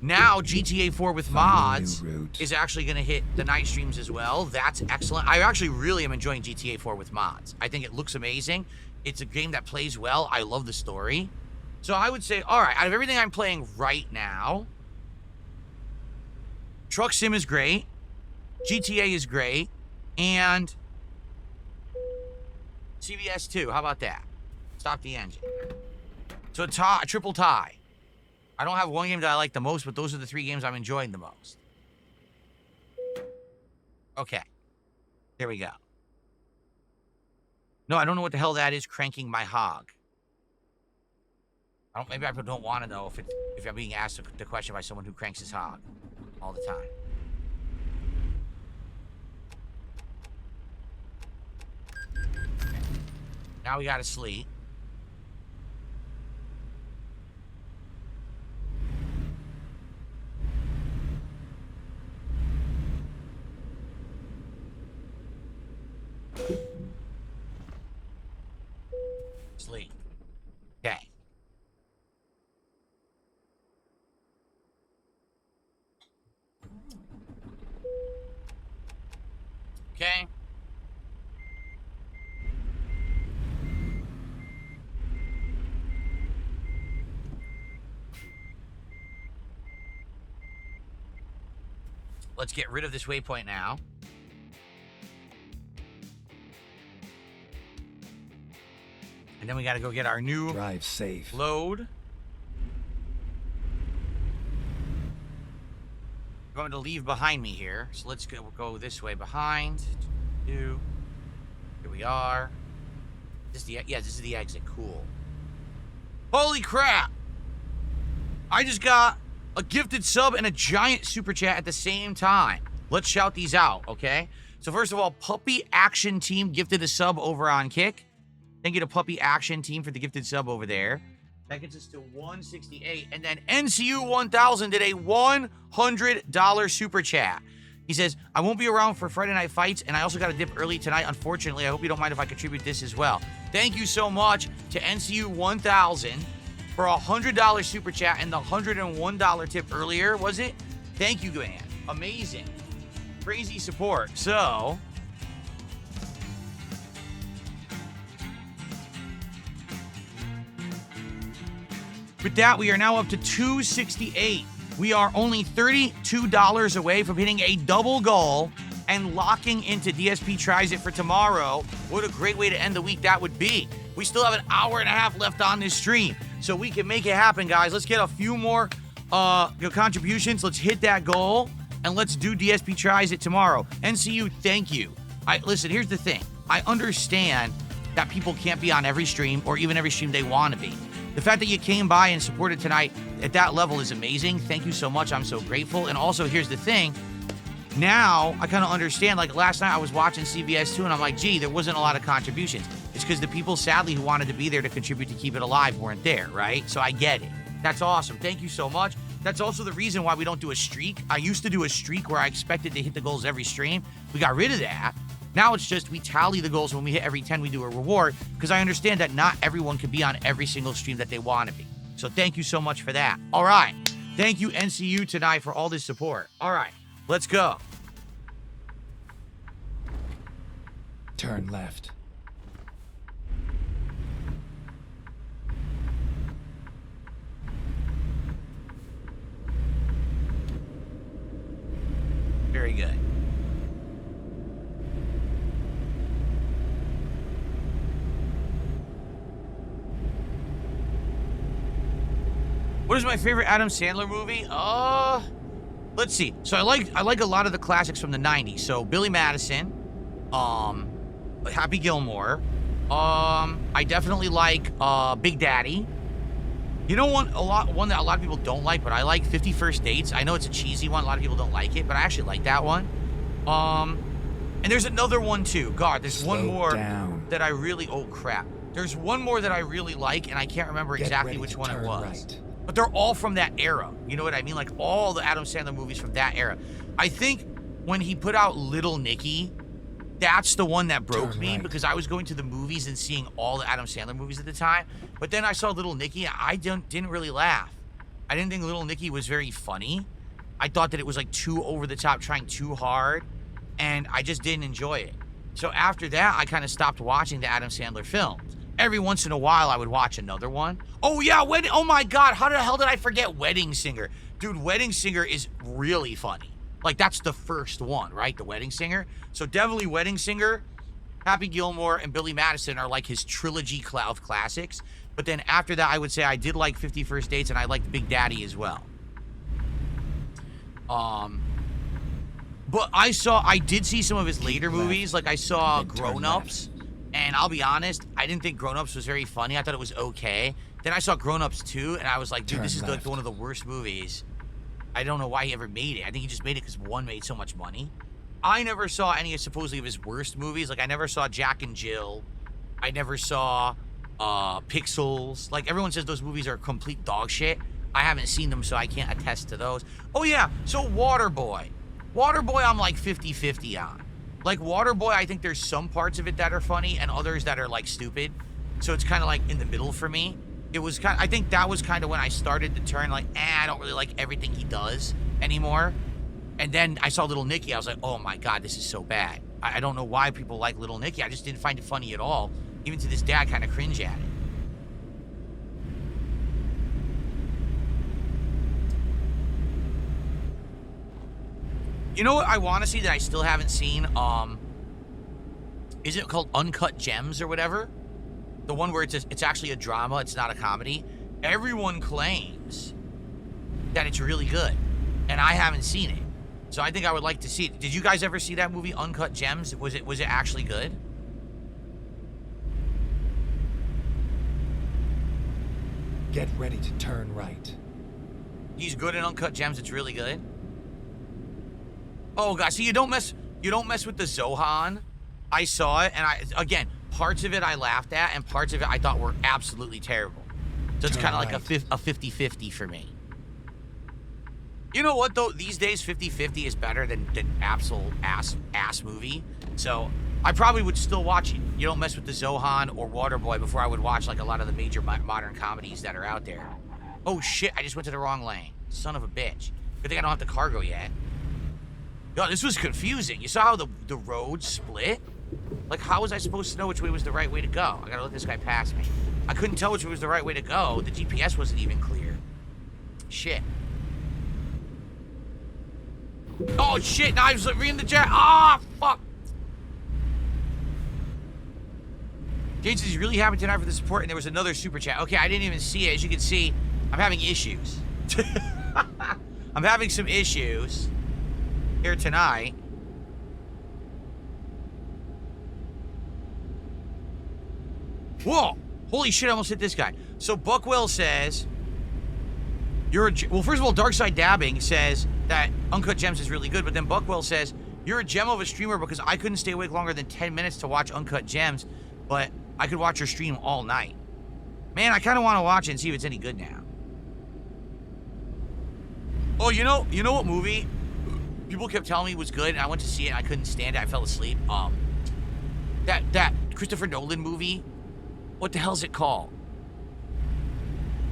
now GTA 4 with mods is actually going to hit the night streams as well. That's excellent. I actually really am enjoying GTA 4 with mods. I think it looks amazing. It's a game that plays well. I love the story. So I would say, all right, out of everything I'm playing right now, Truck Sim is great, GTA is great, and CVS 2, how about that? Stop the engine. So a triple tie. I don't have one game that I like the most, but those are the three games I'm enjoying the most. Okay. There we go. No, I don't know what the hell that is, cranking my hog. Maybe I don't want to know if I'm being asked the question by someone who cranks his hog all the time. Okay. Now we gotta sleep. Sleep. Okay. Okay. Let's get rid of this waypoint now. And then we got to go get our new drive safe load. I'm going to leave behind me here. So let's go this way behind. Here we are. This is the exit. Cool. Holy crap! I just got a gifted sub and a giant super chat at the same time. Let's shout these out, okay? So first of all, Puppy Action Team gifted a sub over on Kick. Thank you to Puppy Action Team for the gifted sub over there. That gets us to 168. And then NCU 1000 did a $100 super chat. He says, I won't be around for Friday Night Fights, and I also got to dip early tonight, unfortunately. I hope you don't mind if I contribute this as well. Thank you so much to NCU 1000 for a $100 super chat and the $101 tip earlier, was it? Thank you, man. Amazing. Crazy support. So with that, we are now up to 268. We are only $32 away from hitting a double goal and locking into DSP Tries It for tomorrow. What a great way to end the week that would be. We still have an hour and a half left on this stream, so we can make it happen, guys. Let's get a few more contributions. Let's hit that goal, and let's do DSP Tries It tomorrow. NCU, thank you. Listen, here's the thing. I understand that people can't be on every stream or even every stream they want to be. The fact that you came by and supported tonight at that level is amazing. Thank you so much. I'm so grateful. And also, here's the thing. Now, I kind of understand. Like, last night I was watching CBS 2, and I'm like, gee, there wasn't a lot of contributions. It's because the people, sadly, who wanted to be there to contribute to keep it alive weren't there, right? So I get it. That's awesome. Thank you so much. That's also the reason why we don't do a streak. I used to do a streak where I expected to hit the goals every stream. We got rid of that. Now it's just we tally the goals. When we hit every 10, we do a reward, because I understand that not everyone can be on every single stream that they want to be. So thank you so much for that. All right. Thank you, NCU, tonight for all this support. All right. Let's go. Turn left. Very good. What is my favorite Adam Sandler movie? Let's see. So I like a lot of the classics from the 90s. So Billy Madison, Happy Gilmore. I definitely like Big Daddy. You know one that a lot of people don't like, but I like 50 First Dates. I know it's a cheesy one. A lot of people don't like it, but I actually like that one. And there's another one too. God, there's one more that I really, oh crap. There's one more that I really like, and I can't remember exactly which one it was. Right. But they're all from that era. You know what I mean? Like all the Adam Sandler movies from that era. I think when he put out Little Nicky, that's the one that broke me, because I was going to the movies and seeing all the Adam Sandler movies at the time. But then I saw Little Nicky, and I didn't really laugh. I didn't think Little Nicky was very funny. I thought that it was like too over the top, trying too hard, and I just didn't enjoy it. So after that, I kind of stopped watching the Adam Sandler films. Every once in a while, I would watch another one. Oh yeah, oh my God, how the hell did I forget Wedding Singer? Dude, Wedding Singer is really funny. Like, that's the first one, right? The Wedding Singer. So definitely Wedding Singer, Happy Gilmore, and Billy Madison are like his trilogy of classics. But then after that, I would say I did like 50 First Dates, and I liked Big Daddy as well. But I did see some of his later movies. Like I saw Grown Ups, and I'll be honest, I didn't think Grown Ups was very funny. I thought it was okay. Then I saw Grown Ups 2, and I was like, dude, this is like one of the worst movies. I don't know why he ever made it. I think he just made it because one made so much money. I never saw any supposedly of his worst movies. Like I never saw Jack and Jill. I never saw Pixels. Like everyone says those movies are complete dog shit. I haven't seen them, so I can't attest to those. Oh yeah, so Waterboy. Waterboy I'm like 50-50 on. Like Waterboy, I think there's some parts of it that are funny and others that are like stupid. So it's kind of like in the middle for me. I think that was kind of when I started to turn like, I don't really like everything he does anymore. And then I saw Little Nicky. I was like, oh my God, this is so bad. I don't know why people like Little Nicky. I just didn't find it funny at all. Even to this day, I kind of cringe at it. You know what I want to see that I still haven't seen? Is it called Uncut Gems or whatever? The one where it's actually a drama, it's not a comedy. Everyone claims that it's really good, and I haven't seen it. So I think I would like to see it. Did you guys ever see that movie, Uncut Gems? Was it actually good? Get ready to turn right. He's good in Uncut Gems. It's really good. Oh God, so you don't mess with the Zohan. I saw it, and again, parts of it I laughed at, and parts of it I thought were absolutely terrible. So it's kind of like a 50-50 for me. You know what though? These days 50-50 is better than absolute ass movie. So I probably would still watch it. You don't mess with the Zohan or Waterboy before I would watch like a lot of the major modern comedies that are out there. Oh shit! I just went to the wrong lane. Son of a bitch. Good thing I don't have the cargo yet. Yo, this was confusing. You saw how the road split? Like, how was I supposed to know which way was the right way to go? I gotta let this guy pass me. I couldn't tell which way was the right way to go. The GPS wasn't even clear. Shit. Oh, shit. Now I was reading the jet. Ah, fuck. James says he's really happy tonight for the support, and there was another super chat. Okay, I didn't even see it. As you can see, I'm having issues. I'm having some issues here tonight. Whoa! Holy shit, I almost hit this guy. So Buckwell says, well, first of all, Darkside Dabbing says that Uncut Gems is really good, but then Buckwell says, you're a gem of a streamer because I couldn't stay awake longer than 10 minutes to watch Uncut Gems, but I could watch your stream all night. Man, I kind of want to watch it and see if it's any good now. Oh, you know what movie people kept telling me was good, and I went to see it, and I couldn't stand it. I fell asleep. That Christopher Nolan movie. What the hell's it called?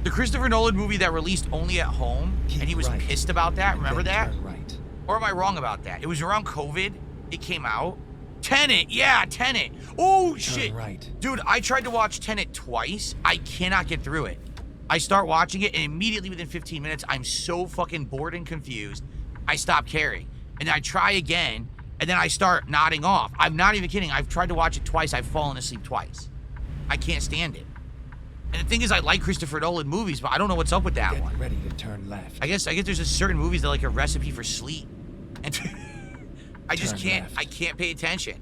The Christopher Nolan movie that released only at home, and he was pissed about that. Remember that? Right. Or am I wrong about that? It was around COVID. It came out. Tenet. Yeah, Tenet. Oh, shit. Right. Dude, I tried to watch Tenet twice. I cannot get through it. I start watching it, and immediately within 15 minutes, I'm so fucking bored and confused, I stop caring. And then I try again, and then I start nodding off. I'm not even kidding. I've tried to watch it twice. I've fallen asleep twice. I can't stand it. And the thing is, I like Christopher Nolan movies, but I don't know what's up with that one. Get ready to turn left. I guess there's just certain movies that are like a recipe for sleep. And I just can't, I can't pay attention.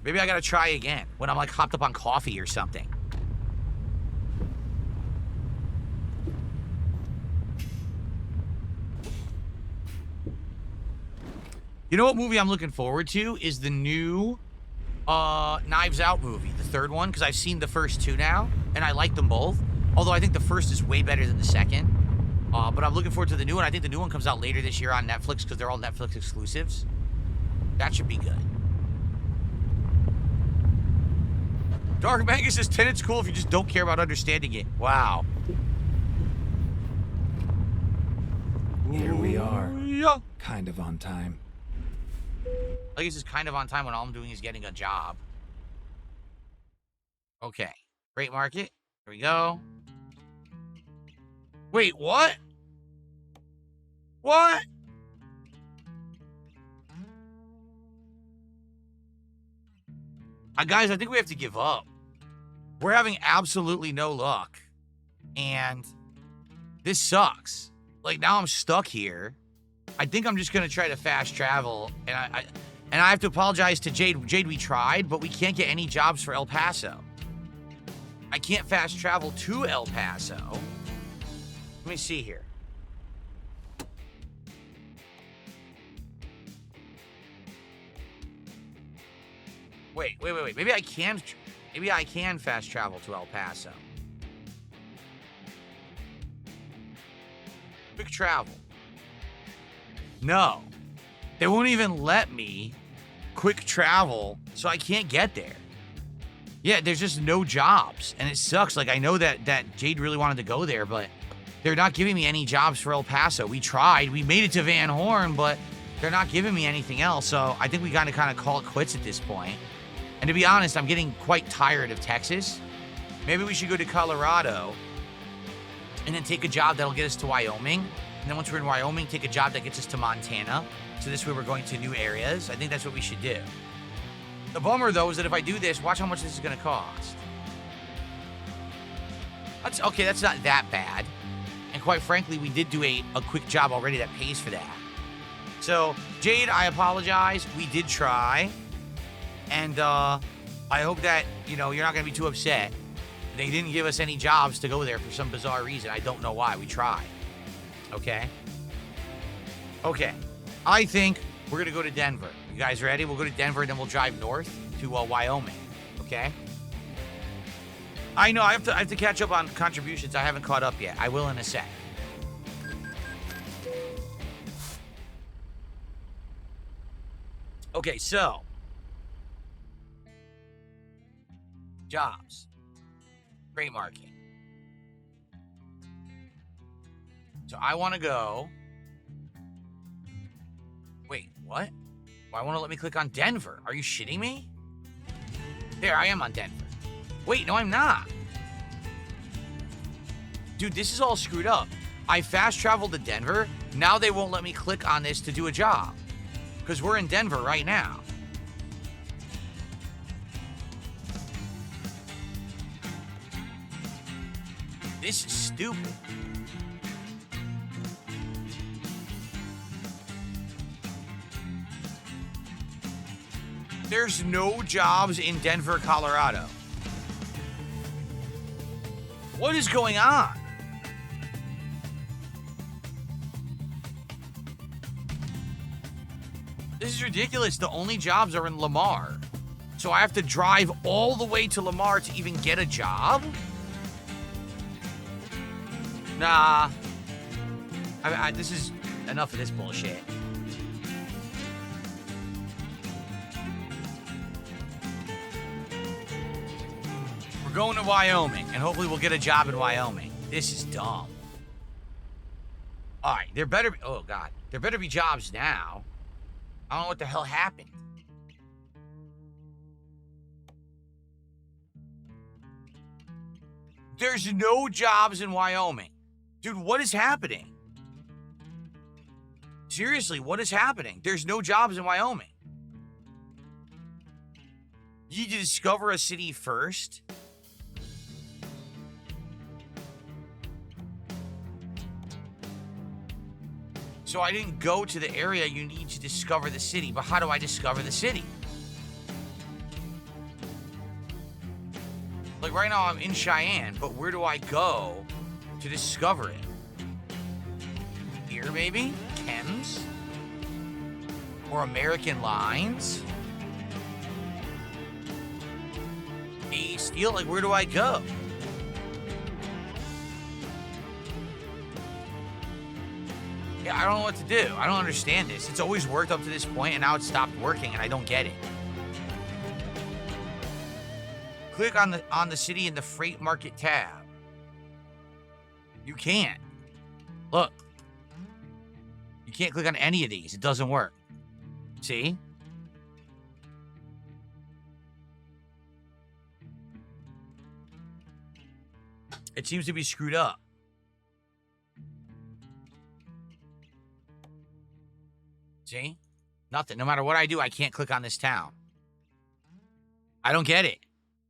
Maybe I gotta try again when I'm like hopped up on coffee or something. You know what movie I'm looking forward to is the new Knives Out movie, the third one, because I've seen the first two now, and I like them both. Although I think the first is way better than the second. But I'm looking forward to the new one. I think the new one comes out later this year on Netflix because they're all Netflix exclusives. That should be good. Dark Manga says Tenet's cool if you just don't care about understanding it. Wow. Here we are. Yeah. Kind of on time. I guess it's kind of on time when all I'm doing is getting a job. Okay. Freight market. Here we go. Wait, what? What? Guys, I think we have to give up. We're having absolutely no luck. And this sucks. Like, now I'm stuck here. I think I'm just going to try to fast travel. And I have to apologize to Jade. Jade, we tried, but we can't get any jobs for El Paso. I can't fast travel to El Paso. Let me see here. Wait. Maybe I can fast travel to El Paso. Quick travel. No. They won't even let me quick travel, so I can't get there. Yeah, there's just no jobs, and it sucks. Like, I know that Jade really wanted to go there, but they're not giving me any jobs for El Paso. We tried. We made it to Van Horn, but they're not giving me anything else, so I think we got to kind of call it quits at this point. And to be honest, I'm getting quite tired of Texas. Maybe we should go to Colorado and then take a job that'll get us to Wyoming. And then once we're in Wyoming, take a job that gets us to Montana. So this way we're going to new areas. I think that's what we should do. The bummer, though, is that if I do this, watch how much this is going to cost. That's not that bad. And quite frankly, we did do a quick job already that pays for that. So, Jade, I apologize. We did try. And I hope that, you're not going to be too upset. They didn't give us any jobs to go there for some bizarre reason. I don't know why. We tried. Okay? Okay. I think we're going to go to Denver. You guys ready? We'll go to Denver, and then we'll drive north to Wyoming. Okay? I know. I have to catch up on contributions. I haven't caught up yet. I will in a sec. Okay, so. Jobs. Freight market. So I want to go. Wait, what? Why won't it let me click on Denver? Are you shitting me? There, I am on Denver. Wait, no, I'm not. Dude, this is all screwed up. I fast traveled to Denver. Now they won't let me click on this to do a job. Because we're in Denver right now. This is stupid. There's no jobs in Denver, Colorado. What is going on? This is ridiculous. The only jobs are in Lamar. So I have to drive all the way to Lamar to even get a job? Nah. This is enough of this bullshit. We're going to Wyoming, and hopefully we'll get a job in Wyoming. This is dumb. All right, there better be... Oh, God. There better be jobs now. I don't know what the hell happened. There's no jobs in Wyoming. Dude, what is happening? Seriously, what is happening? There's no jobs in Wyoming. You need to discover a city first. So I didn't go to the area you need to discover the city, but how do I discover the city? Like right now I'm in Cheyenne, but where do I go to discover it? Here maybe? Chems? Or American Lines? A Steel? Like where do I go? Yeah, I don't know what to do. I don't understand this. It's always worked up to this point, and now it's stopped working, and I don't get it. Click on the city in the freight market tab. You can't. Look. You can't click on any of these. It doesn't work. See? It seems to be screwed up. See? Nothing. No matter what I do, I can't click on this town. I don't get it.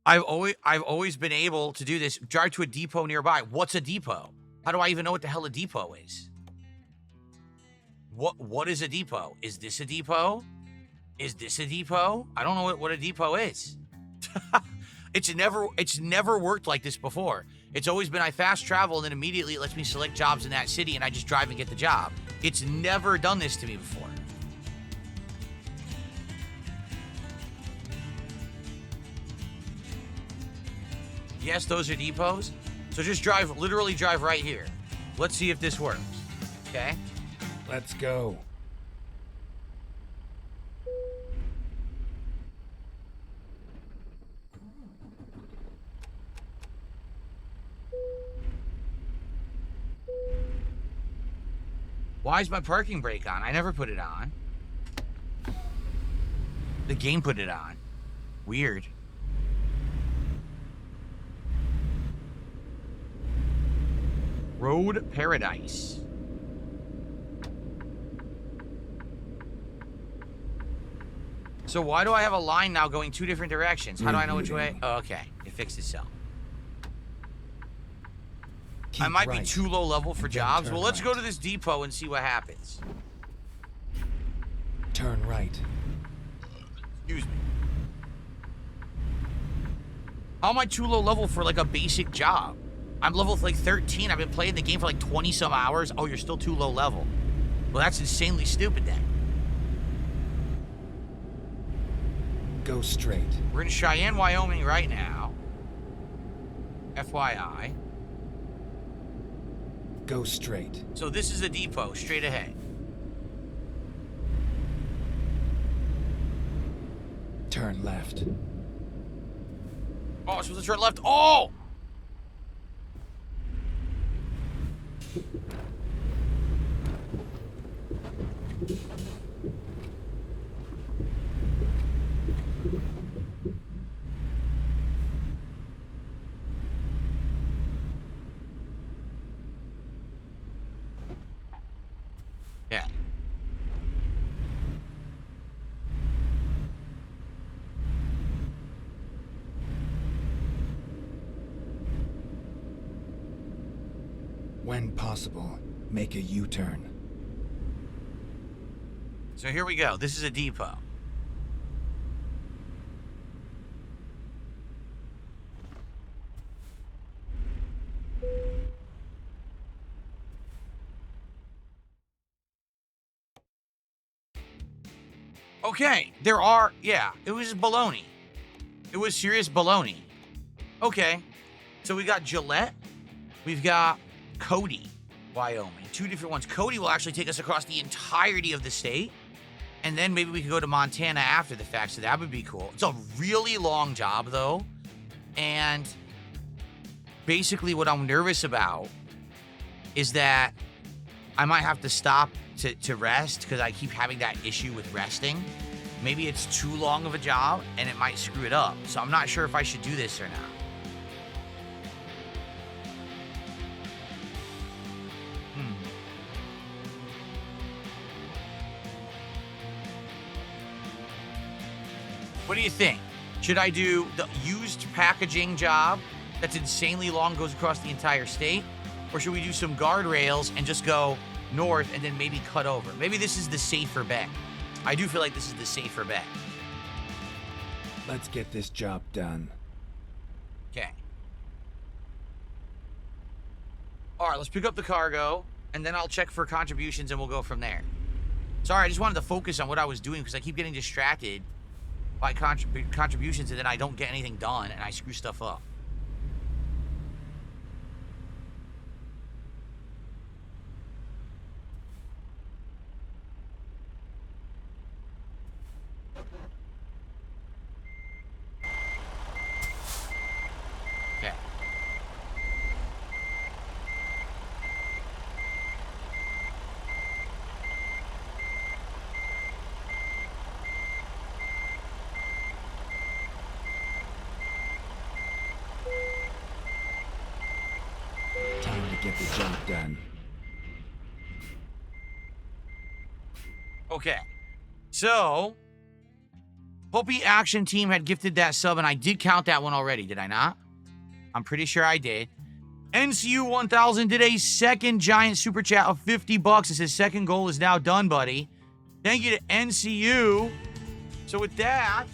I've always been able to do this. Drive to a depot nearby. What's a depot? How do I even know what the hell a depot is? What is a depot? Is this a depot? Is this a depot? I don't know what a depot is. It's never worked like this before. It's always been I fast travel and then immediately it lets me select jobs in that city and I just drive and get the job. It's never done this to me before. Yes, those are depots. So just literally drive right here. Let's see if this works. Okay? Let's go. Why is my parking brake on? I never put it on. The game put it on. Weird. Road Paradise. So why do I have a line now going two different directions? How do I know which way? Oh, okay. It fixed itself. I might be too low level for jobs. Well, let's go to this depot and see what happens. Turn right. Excuse me. How am I too low level for like a basic job? I'm level like 13. I've been playing the game for like 20 some hours. Oh, you're still too low level. Well, that's insanely stupid then. Go straight. We're in Cheyenne, Wyoming right now. FYI. Go straight. So this is a depot, straight ahead. Turn left. Oh, I'm supposed to turn left. Oh! Yeah. When possible, make a U-turn. So here we go. This is a depot. Okay, it was baloney. It was serious baloney. Okay, so we got Gillette, we've got Cody, Wyoming. 2 different ones. Cody will actually take us across the entirety of the state. And then maybe we could go to Montana after the fact, so that would be cool. It's a really long job, though. And basically what I'm nervous about is that I might have to stop to rest because I keep having that issue with resting. Maybe it's too long of a job and it might screw it up. So I'm not sure if I should do this or not. What do you think? Should I do the used packaging job that's insanely long, goes across the entire state? Or should we do some guardrails and just go north and then maybe cut over? Maybe this is the safer bet. I do feel like this is the safer bet. Let's get this job done. Okay. All right, let's pick up the cargo, and then I'll check for contributions, and we'll go from there. Sorry, I just wanted to focus on what I was doing because I keep getting distracted by contributions, and then I don't get anything done, and I screw stuff up. Okay. Time to get the job done. Okay. So, Hopi Action Team had gifted that sub, and I did count that one already, did I not? I'm pretty sure I did. NCU 1000 did a second giant super chat of $50. It says second goal is now done, buddy. Thank you to NCU. So with that,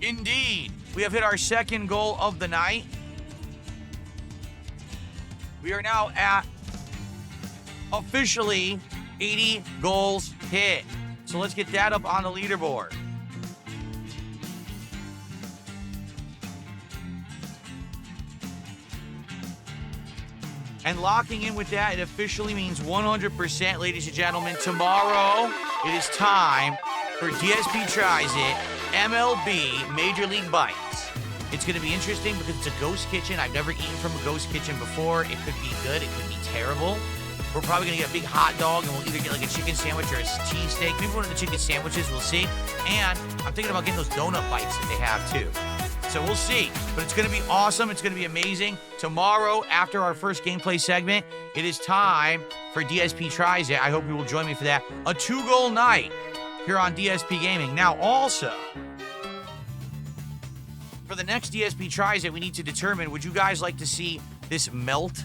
indeed, we have hit our second goal of the night. We are now at officially 80 goals hit. So let's get that up on the leaderboard. And locking in with that, it officially means 100%, ladies and gentlemen. Tomorrow, it is time for DSP Tries It MLB Major League Bites. It's going to be interesting because it's a ghost kitchen. I've never eaten from a ghost kitchen before. It could be good. It could be terrible. We're probably going to get a big hot dog, and we'll either get like a chicken sandwich or a cheesesteak. Maybe one of the chicken sandwiches, we'll see. And I'm thinking about getting those donut bites that they have too. So we'll see. But it's going to be awesome. It's going to be amazing. Tomorrow, after our first gameplay segment, it is time for DSP Tries It. I hope you will join me for that. A 2-goal night here on DSP Gaming. Now, also, for the next DSP Tries It, we need to determine, would you guys like to see this melt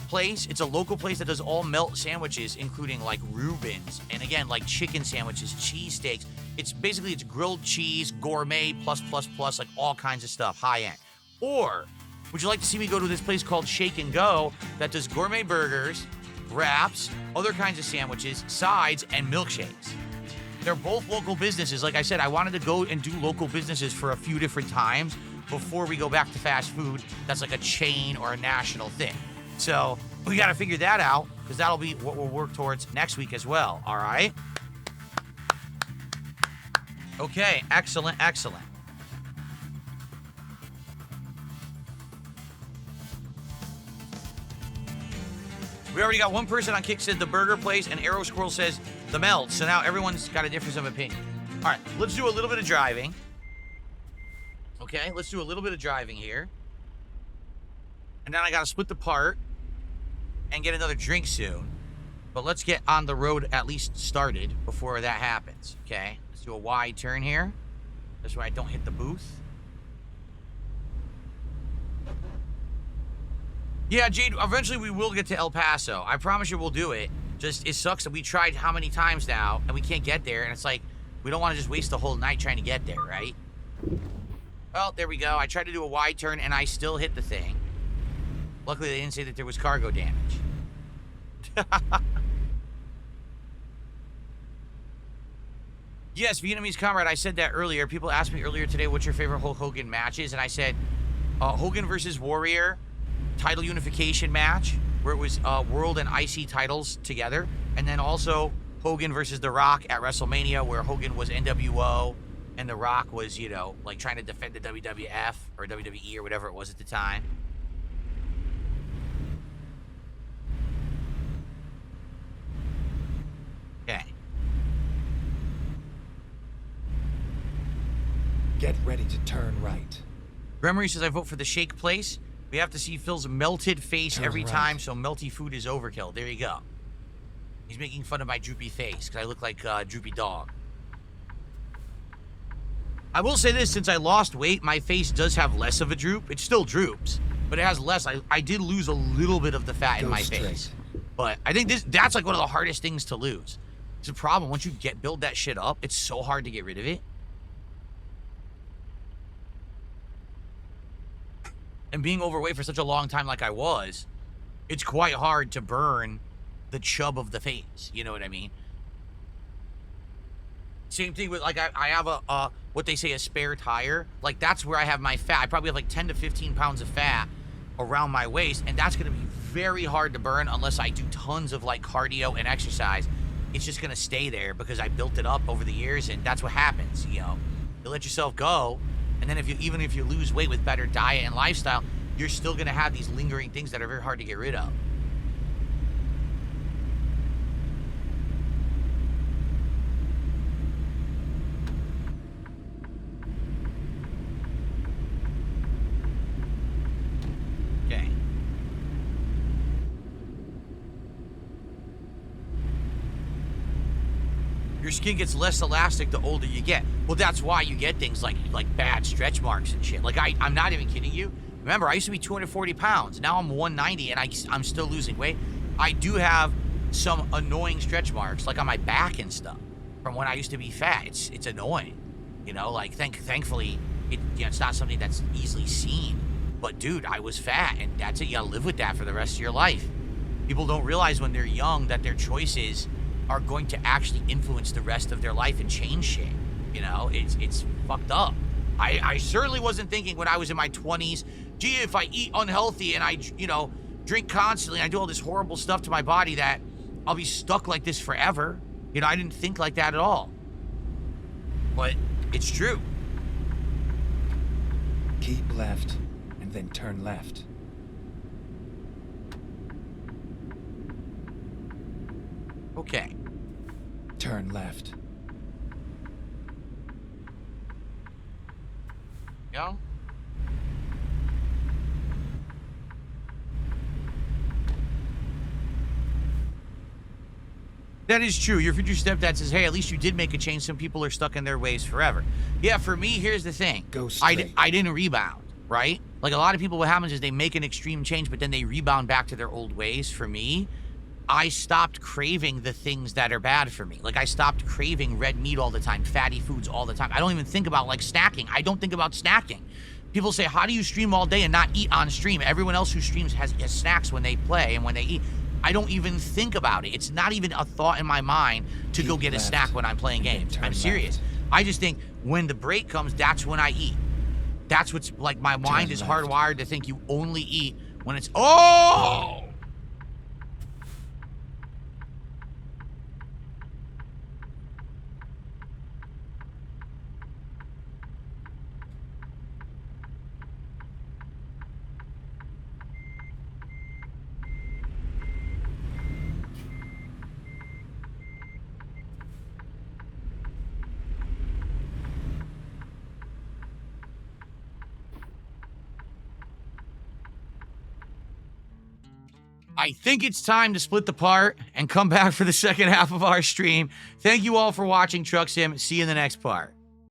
place? It's a local place that does all melt sandwiches, including like Reuben's, and again, like chicken sandwiches, cheesesteaks. It's basically, it's grilled cheese, gourmet, plus, like all kinds of stuff, high end. Or would you like to see me go to this place called Shake and Go that does gourmet burgers, wraps, other kinds of sandwiches, sides, and milkshakes? They're both local businesses. Like I said, I wanted to go and do local businesses for a few different times before we go back to fast food that's like a chain or a national thing. So we got to figure that out, because that'll be what we'll work towards next week as well. All right? Okay, excellent, excellent. We already got one person on Kick said the burger place, and Arrow Squirrel says the melt. So now everyone's got a difference of opinion. All right, let's do a little bit of driving. Okay, let's do a little bit of driving here. And then I got to split the part and get another drink soon. But let's get on the road at least started before that happens, okay? Let's do a wide turn here. This way I don't hit the booth. Yeah, Jade, eventually we will get to El Paso. I promise you we'll do it. Just, it sucks that we tried how many times now, and we can't get there, and it's like, we don't want to just waste the whole night trying to get there, right? Well, there we go. I tried to do a wide turn, and I still hit the thing. Luckily, they didn't say that there was cargo damage. Yes, Vietnamese comrade, I said that earlier. People asked me earlier today, what's your favorite Hulk Hogan matches? And I said, Hogan versus Warrior title unification match, where it was world and IC titles together. And then also Hogan versus The Rock at WrestleMania, where Hogan was NWO and The Rock was, you know, like trying to defend the WWF or WWE or whatever it was at the time. Okay. Get ready to turn right. Gremory says, I vote for the shake place. We have to see Phil's melted face Turn every right. time, so melty food is overkill. There you go. He's making fun of my droopy face, because I look like a droopy dog. I will say this, since I lost weight, my face does have less of a droop. It still droops, but it has less. I did lose a little bit of the fat in my face. But I think that's like one of the hardest things to lose. It's a problem. Once you build that shit up, it's so hard to get rid of it. And being overweight for such a long time like I was, it's quite hard to burn the chub of the face. You know what I mean? Same thing with, like, I have a what they say a spare tire. Like, that's where I have my fat. I probably have like 10 to 15 pounds of fat around my waist, and that's going to be very hard to burn unless I do tons of, like, cardio and exercise. It's just going to stay there because I built it up over the years, and that's what happens, you know? You let yourself go, and then even if you lose weight with better diet and lifestyle, you're still going to have these lingering things that are very hard to get rid of. Okay. Your skin gets less elastic the older you get. Well, that's why you get things like bad stretch marks and shit. Like, I'm not even kidding you. Remember, I used to be 240 pounds. Now I'm 190 and I'm still losing weight. I do have some annoying stretch marks, like on my back and stuff, from when I used to be fat. It's annoying. You know, like, thankfully, it's not something that's easily seen. But, dude, I was fat, and that's it. You gotta live with that for the rest of your life. People don't realize when they're young that their choices are going to actually influence the rest of their life and change shit. You know, it's fucked up. I certainly wasn't thinking when I was in my 20s, gee, if I eat unhealthy and I, you know, drink constantly and I do all this horrible stuff to my body that I'll be stuck like this forever. You know, I didn't think like that at all. But it's true. Keep left, and then turn left. Okay. Turn left. Go. That is true. Your future stepdad says, hey, at least you did make a change. Some people are stuck in their ways forever. Yeah, for me, here's the thing. Go straight. I didn't rebound, right? Like, a lot of people, what happens is they make an extreme change, but then they rebound back to their old ways. For me, I stopped craving the things that are bad for me. Like, I stopped craving red meat all the time, fatty foods all the time. I don't even think about, like, snacking. I don't think about snacking. People say, how do you stream all day and not eat on stream? Everyone else who streams has snacks when they play and when they eat. I don't even think about it. It's not even a thought in my mind to go get a snack when I'm playing games. I'm serious. I just think when the break comes, that's when I eat. That's what's, like, my mind is hardwired to think you only eat when it's, oh! I think it's time to split the part and come back for the second half of our stream. Thank you all for watching Truck Sim. See you in the next part.